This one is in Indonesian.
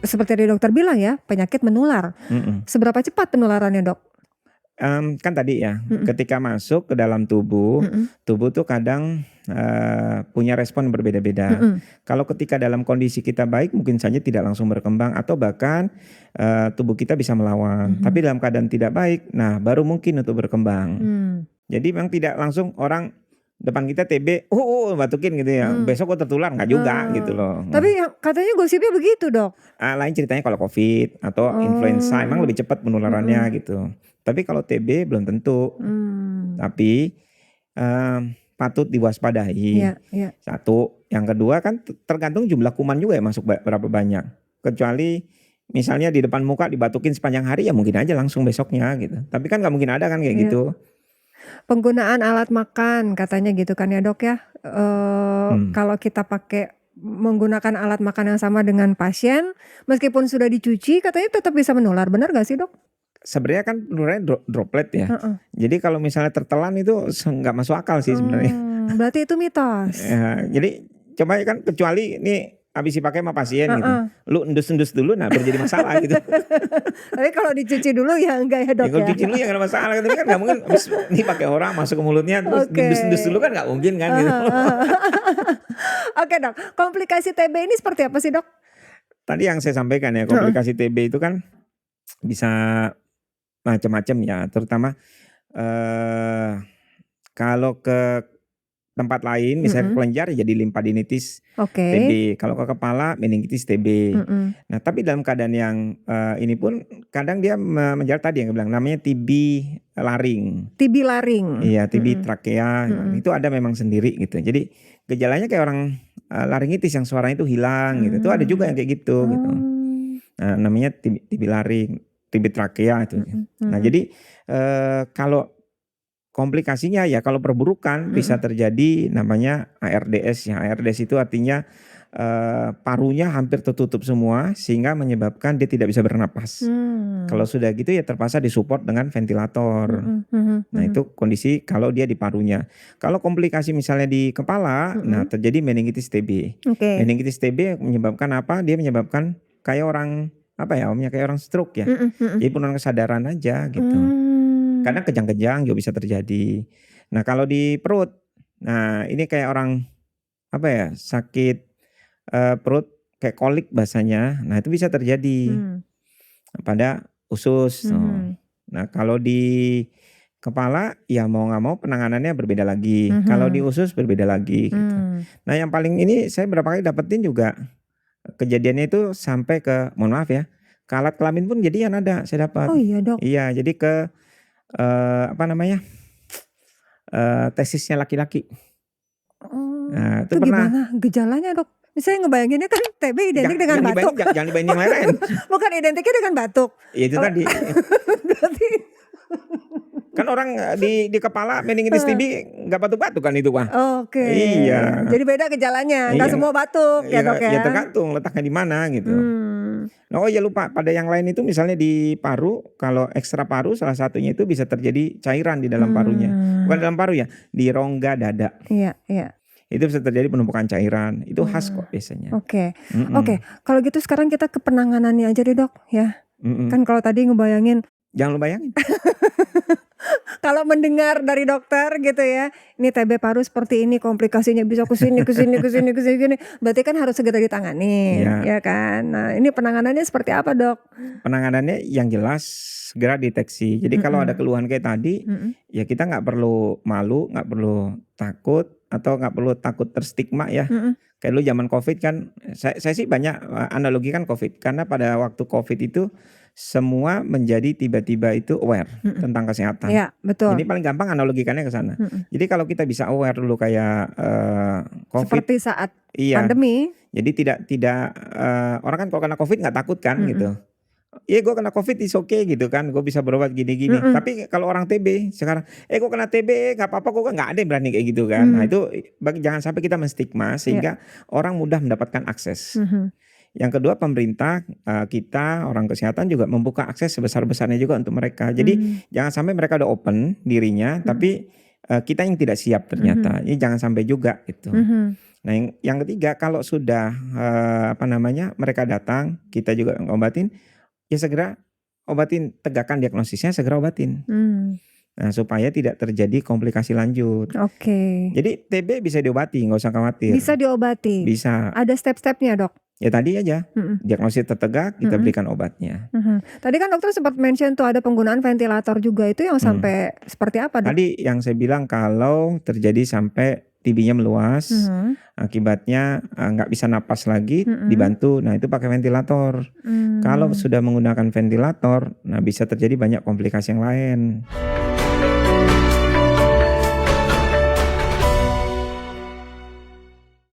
seperti tadi dokter bilang ya, penyakit menular. Seberapa cepat penularannya, Dok? Kan tadi ya, Mm-mm. ketika masuk ke dalam tubuh, Mm-mm. tubuh tuh kadang punya respon berbeda-beda. Mm-mm. Kalau ketika dalam kondisi kita baik, mungkin saja tidak langsung berkembang atau bahkan tubuh kita bisa melawan. Mhm. Tapi dalam keadaan tidak baik, nah baru mungkin untuk berkembang. Jadi memang tidak langsung orang depan kita TB, batukin gitu ya. Besok kok tertular nggak juga gitu loh. Tapi katanya gosipnya begitu, Dok. Lain ceritanya kalau COVID atau influenza, emang lebih cepat penularannya gitu. Tapi kalau TB belum tentu. Tapi patut diwaspadai. Iya. Satu, yang kedua kan tergantung jumlah kuman juga ya masuk berapa banyak. Kecuali misalnya di depan muka dibatukin sepanjang hari ya mungkin aja langsung besoknya gitu. Tapi kan nggak mungkin ada kan kayak gitu. Penggunaan alat makan katanya gitu kan ya, Dok ya. Kalau kita pakai menggunakan alat makan yang sama dengan pasien, meskipun sudah dicuci katanya tetap bisa menular. Benar gak sih, Dok? Sebenarnya kan penularannya droplet ya. Jadi kalau misalnya tertelan itu nggak masuk akal sih sebenarnya. Berarti itu mitos. Ya, jadi coba kan kecuali ini habis dipakai sama pasien gitu, lu endus-endus dulu, nah berjadi masalah gitu. Tapi kalau dicuci dulu ya enggak ya, Dok ya. Kalau dicuci dulu ya nggak ada masalah, tapi kan nggak mungkin habis ini pakai orang masuk ke mulutnya terus endus-endus dulu kan nggak mungkin kan gitu. Oke, Dok, komplikasi TB ini seperti apa sih, Dok? Tadi yang saya sampaikan ya, komplikasi TB itu kan bisa macam-macam ya, terutama kalau ke tempat lain misalnya ke kelenjar jadi limfadenitis TB, kalau ke kepala meningitis TB. Nah tapi dalam keadaan yang ini pun kadang dia menjalar tadi yang bilang namanya TB laring. TB laring. Iya, TB trakea itu ada memang sendiri gitu. Jadi gejalanya kayak orang laringitis yang suaranya itu hilang gitu. Itu ada juga yang kayak gitu gitu. Nah, namanya TB laring, TB trakea itu. Nah jadi kalau komplikasinya ya kalau perburukan bisa terjadi namanya ARDS ya. ARDS itu artinya parunya hampir tertutup semua sehingga menyebabkan dia tidak bisa bernapas. Kalau sudah gitu ya terpaksa disupport dengan ventilator. Nah itu kondisi kalau dia di parunya. Kalau komplikasi misalnya di kepala, nah terjadi meningitis TB. Meningitis TB menyebabkan apa? Dia menyebabkan kayak orang apa ya omnya kayak orang stroke ya. Jadi penurunan kesadaran aja gitu. Karena kejang-kejang juga bisa terjadi. Nah kalau di perut, nah ini kayak orang apa ya sakit perut kayak kolik bahasanya. Nah itu bisa terjadi pada usus. Nah kalau di kepala ya mau nggak mau penanganannya berbeda lagi. Kalau di usus berbeda lagi. Gitu. Nah yang paling ini saya berapa kali dapetin juga kejadiannya itu sampai ke mohon maaf ya, ke alat kelamin pun jadian ada saya dapat. Oh iya, Dok. Iya jadi ke apa namanya tesisnya laki-laki. Nah, itu gimana gejalanya, Dok? Saya ngebayanginnya kan TB identik dengan batuk. Jangan dibayangin yang lain. Bukan identiknya dengan batuk. Iya itu tadi. Berarti kan orang di kepala meningitis TB nggak batuk-batuk kan itu Pak. Oke. Iya. Jadi beda gejalanya, nggak semua batuk ya, Dok ya. Ya tergantung letaknya di mana gitu. Oh ya lupa pada yang lain itu misalnya di paru, kalau ekstra paru salah satunya itu bisa terjadi cairan di dalam parunya. Bukan dalam paru ya, di rongga dada. Iya. Itu bisa terjadi penumpukan cairan. Itu khas kok biasanya. Oke. Kalau gitu sekarang kita ke penanganannya aja deh, Dok ya. Kan kalau tadi ngebayangin. Jangan lu bayangin. Kalau mendengar dari dokter gitu ya, ini TB paru seperti ini, komplikasinya bisa kesini. Berarti kan harus segera ditangani, ya kan. Nah ini penanganannya seperti apa, Dok? Penanganannya yang jelas segera deteksi. Jadi kalau ada keluhan kayak tadi, ya kita nggak perlu malu, nggak perlu takut, atau nggak perlu takut terstigma ya. Kayak dulu zaman COVID kan, saya sih banyak analogikan COVID. Karena pada waktu COVID itu semua menjadi tiba-tiba itu aware tentang kesehatan. Iya, betul. Jadi paling gampang analogikannya ke sana. Jadi kalau kita bisa aware dulu kayak COVID. Seperti saat pandemi. Jadi tidak orang kan kalau kena COVID nggak takut kan gitu. Iya gue kena COVID is okay gitu kan, gue bisa berobat gini-gini. Tapi kalau orang TB sekarang, gue kena TB nggak apa-apa, gue nggak ada yang berani kayak gitu kan. Nah itu jangan sampai kita menstigma sehingga orang mudah mendapatkan akses. Yang kedua pemerintah kita orang kesehatan juga membuka akses sebesar-besarnya juga untuk mereka. Jadi jangan sampai mereka udah open dirinya, tapi kita yang tidak siap ternyata. Ini jangan sampai juga gitu. Nah, yang ketiga kalau sudah mereka datang, kita juga ngobatin, ya segera obatin, tegakkan diagnosisnya, segera obatin. Nah, supaya tidak terjadi komplikasi lanjut. Oke. Jadi TB bisa diobati, nggak usah khawatir. Bisa diobati. Bisa. Ada step-stepnya, Dok. Ya tadi aja, diagnosis tertegak, kita berikan obatnya. Tadi kan dokter sempat mention tuh ada penggunaan ventilator juga, itu yang sampai seperti apa, Dok? Tadi yang saya bilang kalau terjadi sampai TB-nya meluas, akibatnya nggak bisa napas lagi, dibantu, nah itu pakai ventilator. Kalau sudah menggunakan ventilator, nah bisa terjadi banyak komplikasi yang lain.